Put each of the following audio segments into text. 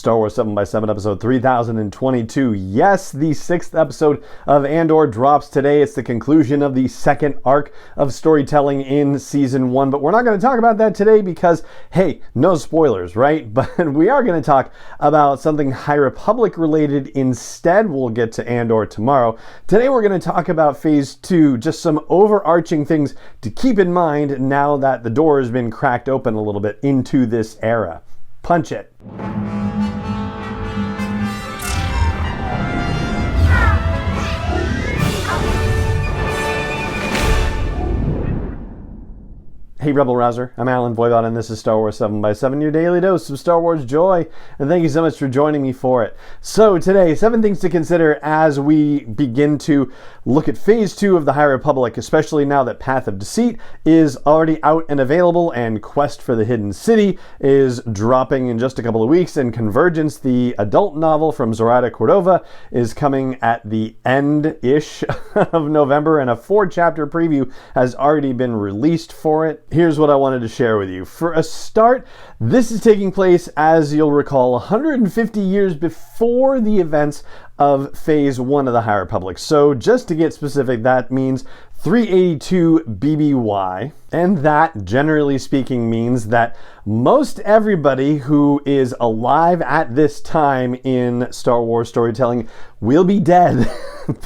Star Wars 7x7 episode 3022. Yes, the 6th episode of Andor drops today. It's the conclusion of the second arc of storytelling in season 1, but we're not going to talk about that today because, hey, no spoilers, right? But we are going to talk about something High Republic related instead. We'll get to Andor tomorrow. Today we're going to talk about Phase 2, just some overarching things to keep in mind now that the door has been cracked open a little bit into this era. Punch it. Hey Rebel Rouser, I'm Alan Voivod and this is Star Wars 7x7, your daily dose of Star Wars joy, and thank you so much for joining me for it. So today, 7 things to consider as we begin to look at Phase 2 of the High Republic, especially now that Path of Deceit is already out and available and Quest for the Hidden City is dropping in just a couple of weeks, and Convergence, the adult novel from Zoraida Cordova, is coming at the end-ish of November, and a 4-chapter preview has already been released for it. Here's what I wanted to share with you. For a start, this is taking place, as you'll recall, 150 years before the events of Phase 1 of the High Republic. So just to get specific, that means 382 BBY, and that, generally speaking, means that most everybody who is alive at this time in Star Wars storytelling will be dead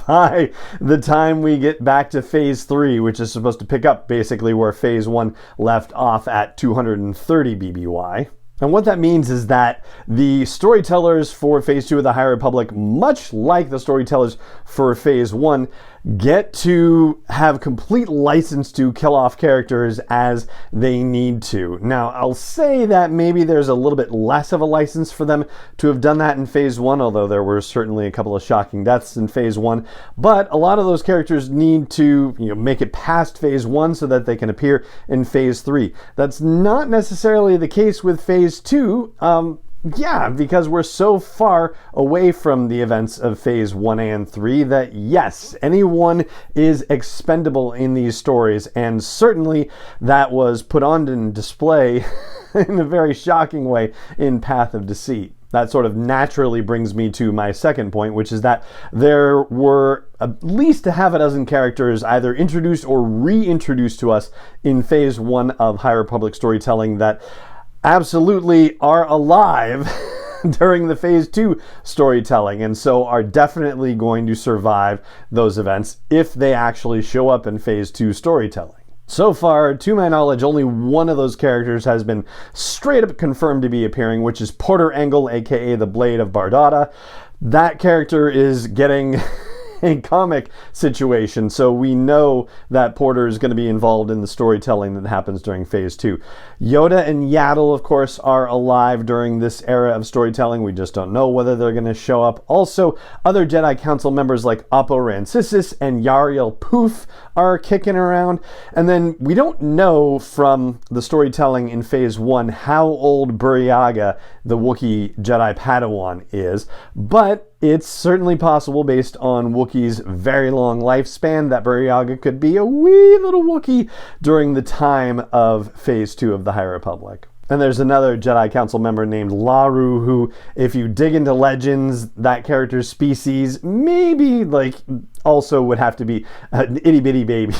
by the time we get back to Phase 3, which is supposed to pick up basically where Phase 1 left off at 230 BBY. And what that means is that the storytellers for Phase 2 of the High Republic, much like the storytellers for Phase 1, get to have complete license to kill off characters as they need to. Now, I'll say that maybe there's a little bit less of a license for them to have done that in Phase 1, although there were certainly a couple of shocking deaths in Phase 1. But a lot of those characters need to, make it past Phase 1 so that they can appear in Phase 3. That's not necessarily the case with Phase 2. Because we're so far away from the events of Phase 1 and 3 that, yes, anyone is expendable in these stories, and certainly that was put on display in a very shocking way in Path of Deceit. That sort of naturally brings me to my second point, which is that there were at least a half a dozen characters either introduced or reintroduced to us in Phase 1 of High Republic storytelling that absolutely are alive during the Phase 2 storytelling, and so are definitely going to survive those events if they actually show up in Phase 2 storytelling. So far, to my knowledge, only one of those characters has been straight up confirmed to be appearing, which is Porter Engle, aka the Blade of Bardata. That character is getting a comic situation, so we know that Porter is going to be involved in the storytelling that happens during Phase 2. Yoda and Yaddle, of course, are alive during this era of storytelling. We just don't know whether they're going to show up. Also, other Jedi Council members like Oppo Rancisis and Yariel Poof are kicking around. And then we don't know from the storytelling in Phase 1 how old Burryaga, the Wookiee Jedi Padawan, is, but it's certainly possible, based on Wookiee's very long lifespan, that Burryaga could be a wee little Wookiee during the time of Phase 2 of the High Republic. And there's another Jedi Council member named Laru who, if you dig into Legends, that character's species maybe also would have to be an itty-bitty baby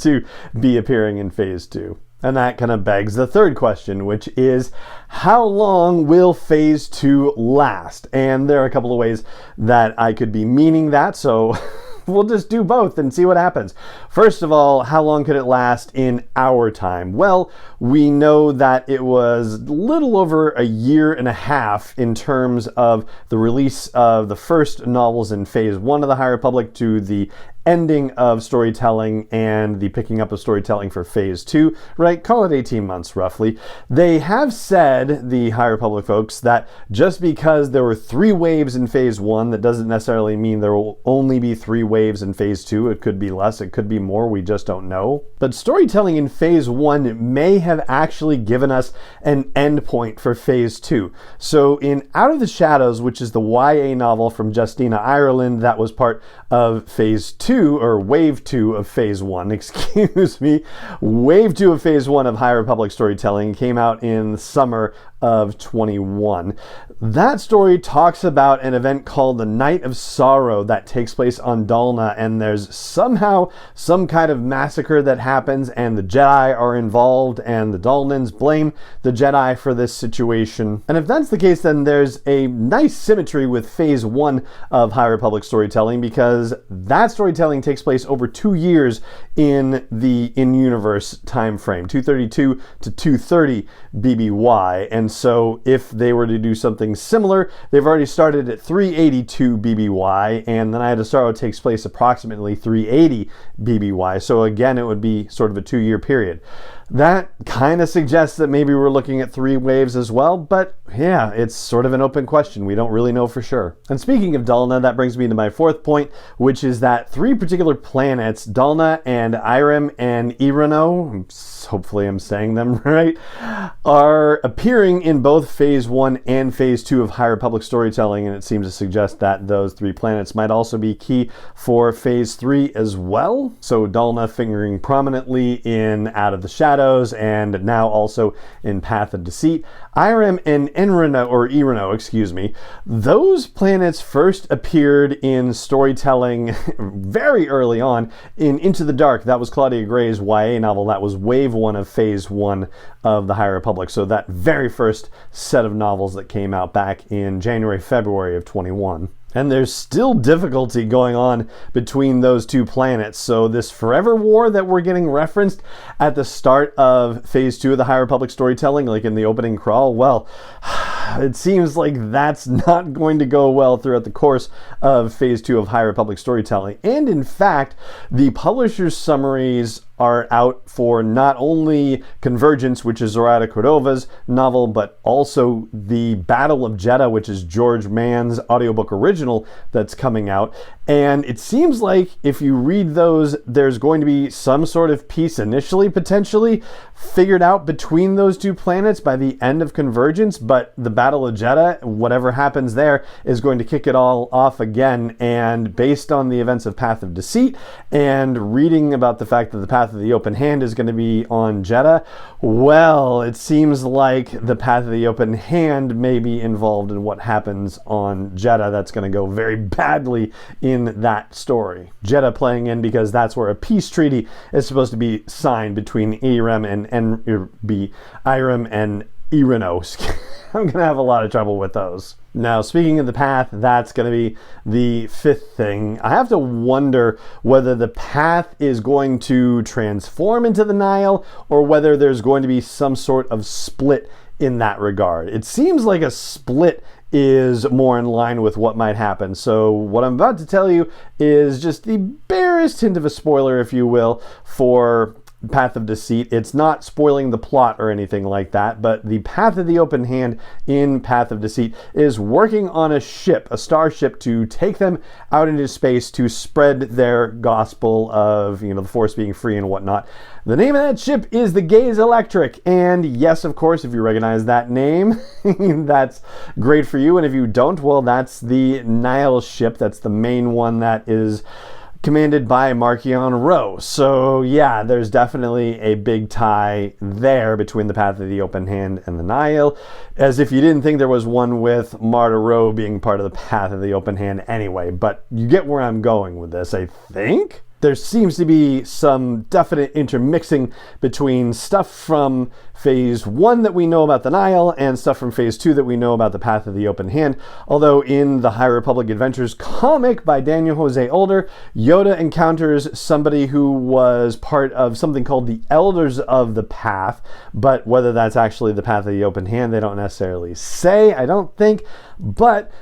to be appearing in Phase 2. And that kind of begs the third question, which is, how long will Phase 2 last? And there are a couple of ways that I could be meaning that, so we'll just do both and see what happens. First of all, how long could it last in our time? Well, we know that it was a little over a year and a half in terms of the release of the first novels in Phase 1 of the High Republic to the ending of storytelling and the picking up of storytelling for Phase 2, right? Call it 18 months roughly. They have said, the High Republic folks, that just because there were 3 waves in Phase 1, that doesn't necessarily mean there will only be 3 waves in Phase 2. It could be less, it could be more, we just don't know. But storytelling in Phase 1 may have actually given us an end point for Phase 2. So in Out of the Shadows, which is the YA novel from Justina Ireland that was part of Phase 2, or Wave 2 of Phase 1, excuse me. Wave 2 of Phase 1 of High Republic storytelling came out in the summer of 21. That story talks about an event called the Night of Sorrow that takes place on Dalna, and there's somehow some kind of massacre that happens, and the Jedi are involved, and the Dalnans blame the Jedi for this situation. And if that's the case, then there's a nice symmetry with Phase 1 of High Republic storytelling, because that storytelling takes place over 2 years in the in-universe time frame, 232 to 230 BBY. And so if they were to do something similar, they've already started at 382 BBY, and the Night of Sorrow takes place approximately 380 BBY. So again, it would be sort of a 2-year period. That kind of suggests that maybe we're looking at 3 waves as well, but yeah, it's sort of an open question. We don't really know for sure. And speaking of Dalna, that brings me to my 4th point, which is that 3 particular planets, Dalna and Irem and Irano, hopefully I'm saying them right, are appearing in both Phase 1 and Phase 2 of High Republic storytelling, and it seems to suggest that those 3 planets might also be key for Phase 3 as well. So Dalna figuring prominently in Out of the Shadows, and now also in Path of Deceit. Irem and Irano, those planets first appeared in storytelling very early on in Into the Dark. That was Claudia Gray's YA novel. That was Wave 1 of Phase 1 of the High Republic. So that very first set of novels that came out back in January, February of 21. And there's still difficulty going on between those 2 planets. So this forever war that we're getting referenced at the start of Phase 2 of the High Republic storytelling, like in the opening crawl, well, it seems like that's not going to go well throughout the course of Phase 2 of High Republic storytelling. And in fact, the publisher's summaries are out for not only Convergence, which is Zoraida Cordova's novel, but also the Battle of Jeddah, which is George Mann's audiobook original that's coming out. And it seems like if you read those, there's going to be some sort of piece initially, potentially, figured out between those 2 planets by the end of Convergence, but the Battle of Jeddah, whatever happens there, is going to kick it all off again. And based on the events of Path of Deceit and reading about the fact that the Path of the Open Hand is going to be on Jeddah, well, it seems like the Path of the Open Hand may be involved in what happens on Jeddah. That's going to go very badly in that story. Jeddah playing in because that's where a peace treaty is supposed to be signed between Irem and Irano. I'm going to have a lot of trouble with those. Now, speaking of the path, that's going to be the 5th thing. I have to wonder whether the path is going to transform into the Nile or whether there's going to be some sort of split in that regard. It seems like a split is more in line with what might happen. So what I'm about to tell you is just the barest hint of a spoiler, if you will, for Path of Deceit. It's not spoiling the plot or anything like that, but the Path of the Open Hand in Path of Deceit is working on a ship, a starship, to take them out into space to spread their gospel of, the Force being free and whatnot. The name of that ship is the Gaze Electric, and yes, of course, if you recognize that name, that's great for you, and if you don't, well, that's the Nile ship. That's the main one that is commanded by Marchion Ro. So yeah, there's definitely a big tie there between the Path of the Open Hand and the Nile, as if you didn't think there was one with Marta Ro being part of the Path of the Open Hand anyway, but you get where I'm going with this, I think. There seems to be some definite intermixing between stuff from Phase 1 that we know about the Nile and stuff from Phase 2 that we know about the Path of the Open Hand. Although in the High Republic Adventures comic by Daniel Jose Older, Yoda encounters somebody who was part of something called the Elders of the Path, but whether that's actually the Path of the Open Hand, they don't necessarily say, I don't think, but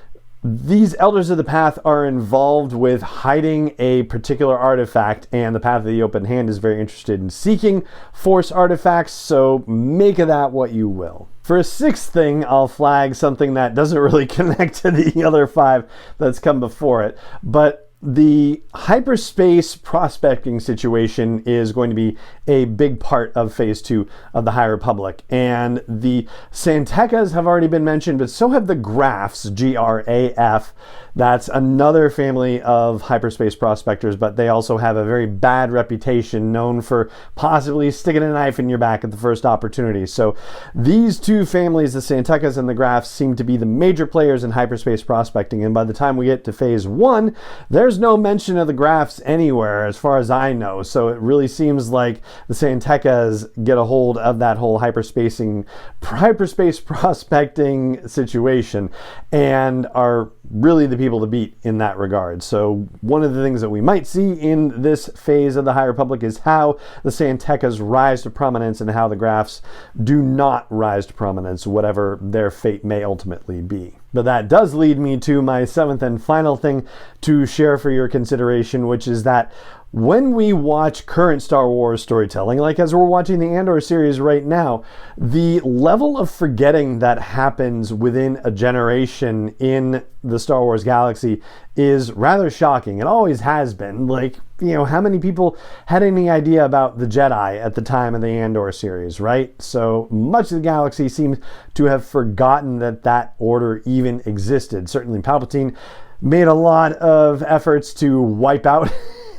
these Elders of the Path are involved with hiding a particular artifact, and the Path of the Open Hand is very interested in seeking Force artifacts, so make of that what you will. For a 6th thing, I'll flag something that doesn't really connect to the other 5 that's come before it, but the hyperspace prospecting situation is going to be a big part of Phase 2 of the High Republic. And the Santekas have already been mentioned, but so have the Grafs, Graf. That's another family of hyperspace prospectors, but they also have a very bad reputation, known for possibly sticking a knife in your back at the first opportunity. So these two families, the Santekas and the Grafs, seem to be the major players in hyperspace prospecting. And by the time we get to Phase 1, there's no mention of the Grafs anywhere, as far as I know. So it really seems like the Santekas get a hold of that whole hyperspace prospecting situation and are really the people to beat in that regard. So one of the things that we might see in this phase of the High Republic is how the Santekas rise to prominence and how the Grafs do not rise to prominence, whatever their fate may ultimately be. But that does lead me to my seventh and final thing to share for your consideration, which is that when we watch current Star Wars storytelling, like as we're watching the Andor series right now, the level of forgetting that happens within a generation in the Star Wars galaxy is rather shocking. It always has been. Like, how many people had any idea about the Jedi at the time of the Andor series, right? So much of the galaxy seems to have forgotten that that order even existed. Certainly Palpatine made a lot of efforts to wipe out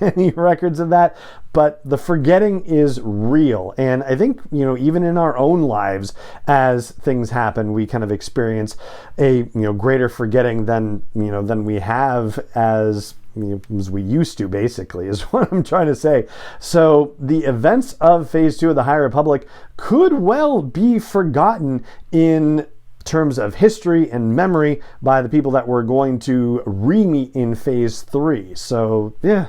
any records of that, but the forgetting is real. And I think, even in our own lives, as things happen, we kind of experience a, greater forgetting than we have as we used to, basically, is what I'm trying to say. So the events of Phase 2 of the High Republic could well be forgotten in terms of history and memory by the people that we're going to re-meet in Phase 3. So yeah,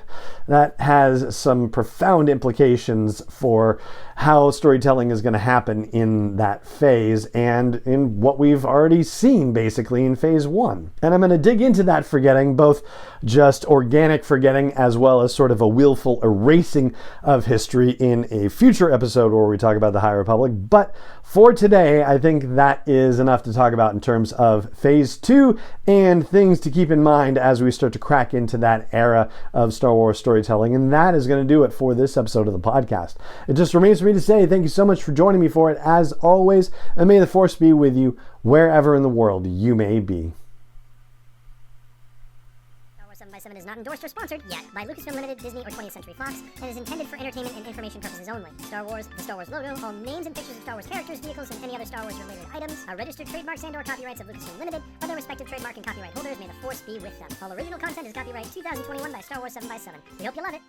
that has some profound implications for how storytelling is going to happen in that phase and in what we've already seen basically in Phase 1. And I'm going to dig into that forgetting, both just organic forgetting as well as sort of a willful erasing of history, in a future episode where we talk about the High Republic. But for today, I think that is enough to talk about in terms of Phase 2 and things to keep in mind as we start to crack into that era of Star Wars storytelling. And that is going to do it for this episode of the podcast. It just remains for me to say thank you so much for joining me for it, as always, and may the Force be with you wherever in the world you may be. 7x7 is not endorsed or sponsored yet by Lucasfilm Limited, Disney, or 20th Century Fox, and is intended for entertainment and information purposes only. Star Wars, the Star Wars logo, all names and pictures of Star Wars characters, vehicles, and any other Star Wars related items are registered trademarks and/or copyrights of Lucasfilm Limited, or their respective trademark and copyright holders. May the Force be with them. All original content is copyright 2021 by Star Wars 7x7. We hope you love it.